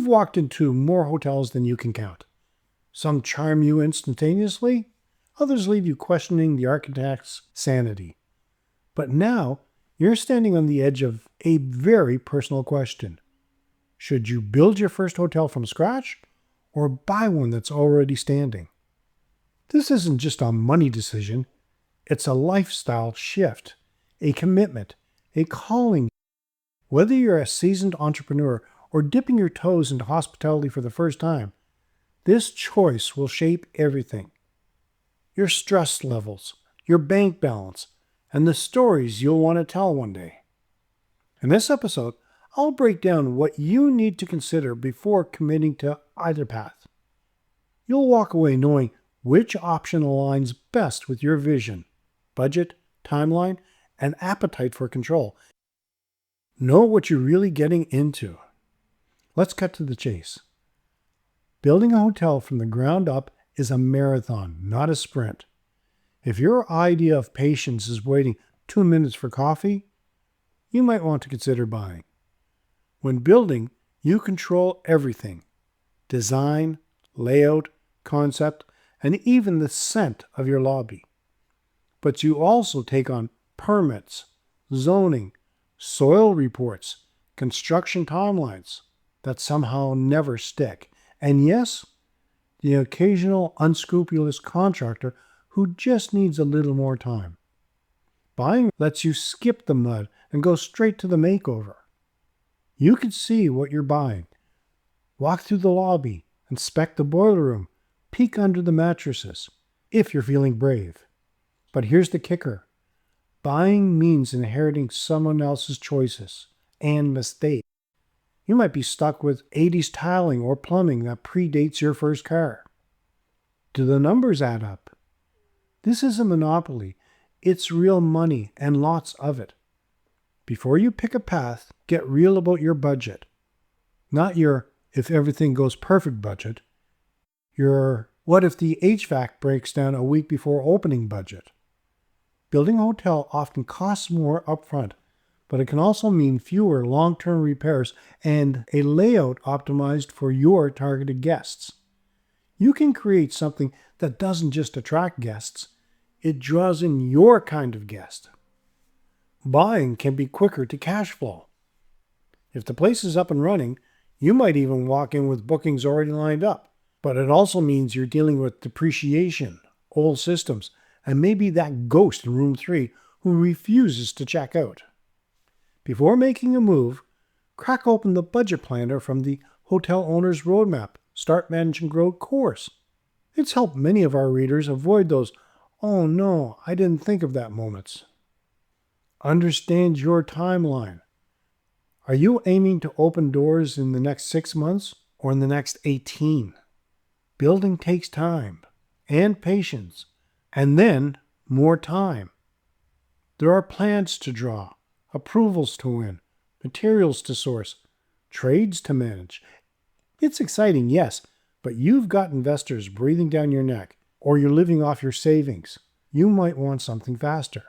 You've walked into more hotels than you can count. Some charm you instantaneously, others leave you questioning the architect's sanity. But now, you're standing on the edge of a very personal question. Should you build your first hotel from scratch, or buy one that's already standing? This isn't just a money decision, it's a lifestyle shift, a commitment, a calling. Whether you're a seasoned entrepreneur or dipping your toes into hospitality for the first time, this choice will shape everything. Your stress levels, your bank balance, and the stories you'll want to tell one day. In this episode, I'll break down what you need to consider before committing to either path. You'll walk away knowing which option aligns best with your vision, budget, timeline, and appetite for control. Know what you're really getting into. Let's cut to the chase. Building a hotel from the ground up is a marathon, not a sprint. If your idea of patience is waiting 2 minutes for coffee, you might want to consider buying. When building, you control everything: design, layout, concept, and even the scent of your lobby. But you also take on permits, zoning, soil reports, construction timelines that somehow never stick. And yes, the occasional unscrupulous contractor who just needs a little more time. Buying lets you skip the mud and go straight to the makeover. You can see what you're buying, walk through the lobby, inspect the boiler room, peek under the mattresses, if you're feeling brave. But here's the kicker. Buying means inheriting someone else's choices and mistakes. You might be stuck with 80s tiling or plumbing that predates your first car. Do the numbers add up? This is a monopoly. It's real money and lots of it. Before you pick a path, get real about your budget. Not your if everything goes perfect budget. Your what if the HVAC breaks down a week before opening budget. Building a hotel often costs more upfront, but it can also mean fewer long-term repairs and a layout optimized for your targeted guests. You can create something that doesn't just attract guests, it draws in your kind of guest. Buying can be quicker to cash flow. If the place is up and running, you might even walk in with bookings already lined up. But it also means you're dealing with depreciation, old systems, and maybe that ghost in room 3 who refuses to check out. Before making a move, crack open the budget planner from the Hotel Owner's Roadmap Start Manage and Grow course. It's helped many of our readers avoid those "oh no, I didn't think of that" moments. Understand your timeline. Are you aiming to open doors in the next 6 months or in the next 18? Building takes time and patience, and then more time. There are plans to draw, approvals to win, materials to source, trades to manage. It's exciting, yes, but you've got investors breathing down your neck, or you're living off your savings. You might want something faster.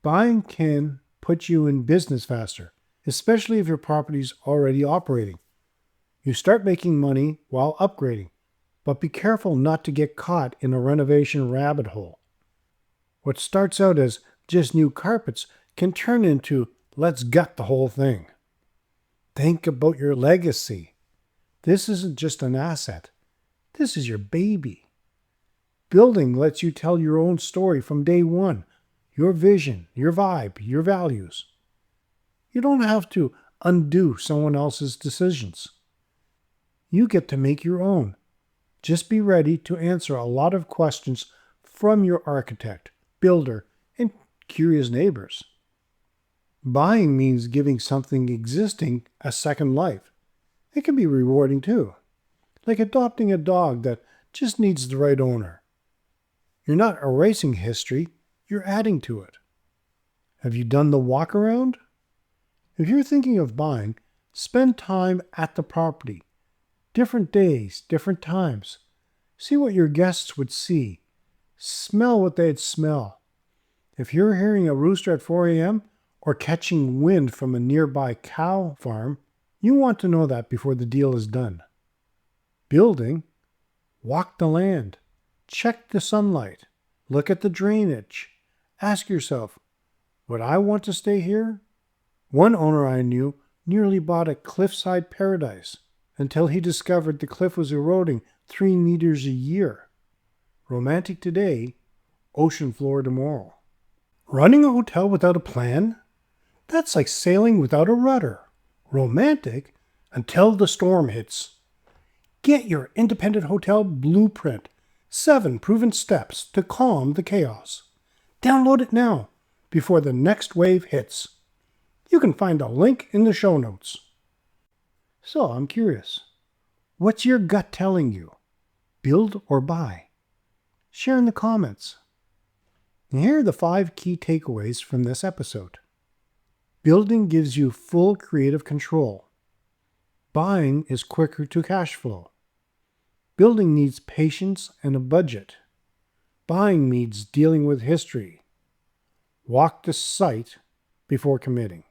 Buying can put you in business faster, especially if your property's already operating. You start making money while upgrading, but be careful not to get caught in a renovation rabbit hole. What starts out as just new carpets can turn into let's gut the whole thing. Think about your legacy. This isn't just an asset. This is your baby. Building lets you tell your own story from day one. Your vision, your vibe, your values. You don't have to undo someone else's decisions. You get to make your own. Just be ready to answer a lot of questions from your architect, builder, and curious neighbors. Buying means giving something existing a second life. It can be rewarding too, like adopting a dog that just needs the right owner. You're not erasing history, you're adding to it. Have you done the walk around? If you're thinking of buying, spend time at the property. Different days, different times. See what your guests would see. Smell what they'd smell. If you're hearing a rooster at 4 a.m. or catching wind from a nearby cow farm, You want to know that before the deal is done. Building, walk the land, check the sunlight, look at the drainage. Ask yourself, would I want to stay here? One owner I knew nearly bought a cliffside paradise until he discovered the cliff was eroding 3 meters a year. Romantic today, ocean floor tomorrow. Running a hotel without a plan? That's like sailing without a rudder. Romantic until the storm hits. Get your independent hotel blueprint. 7 proven steps to calm the chaos. Download it now before the next wave hits. You can find a link in the show notes. So I'm curious, what's your gut telling you? Build or buy? Share in the comments. And here are the 5 key takeaways from this episode. Building gives you full creative control. Buying is quicker to cash flow. Building needs patience and a budget. Buying needs dealing with history. Walk the site before committing.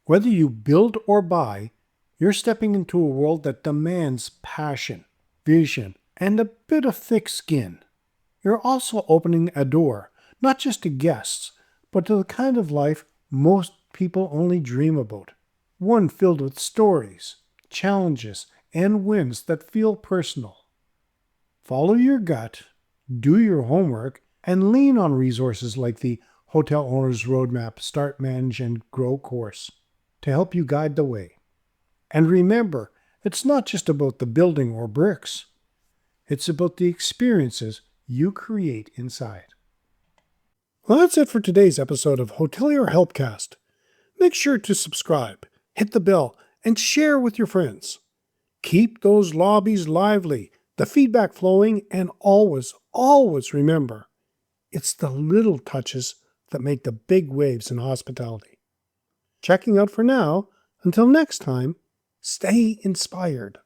Whether you build or buy, you're stepping into a world that demands passion, vision, and a bit of thick skin. You're also opening a door, not just to guests, but to the kind of life most people only dream about. One filled with stories, challenges, and wins that feel personal. Follow your gut, do your homework, and lean on resources like the Hotel Owner's Roadmap Start, Manage, and Grow course to help you guide the way. And remember, it's not just about the building or bricks. It's about the experiences you create inside. Well, that's it for today's episode of Hotelier Helpcast. Make sure to subscribe, hit the bell, and share with your friends. Keep those lobbies lively, the feedback flowing, and always, always remember, it's the little touches that make the big waves in hospitality. Checking out for now. Until next time, stay inspired.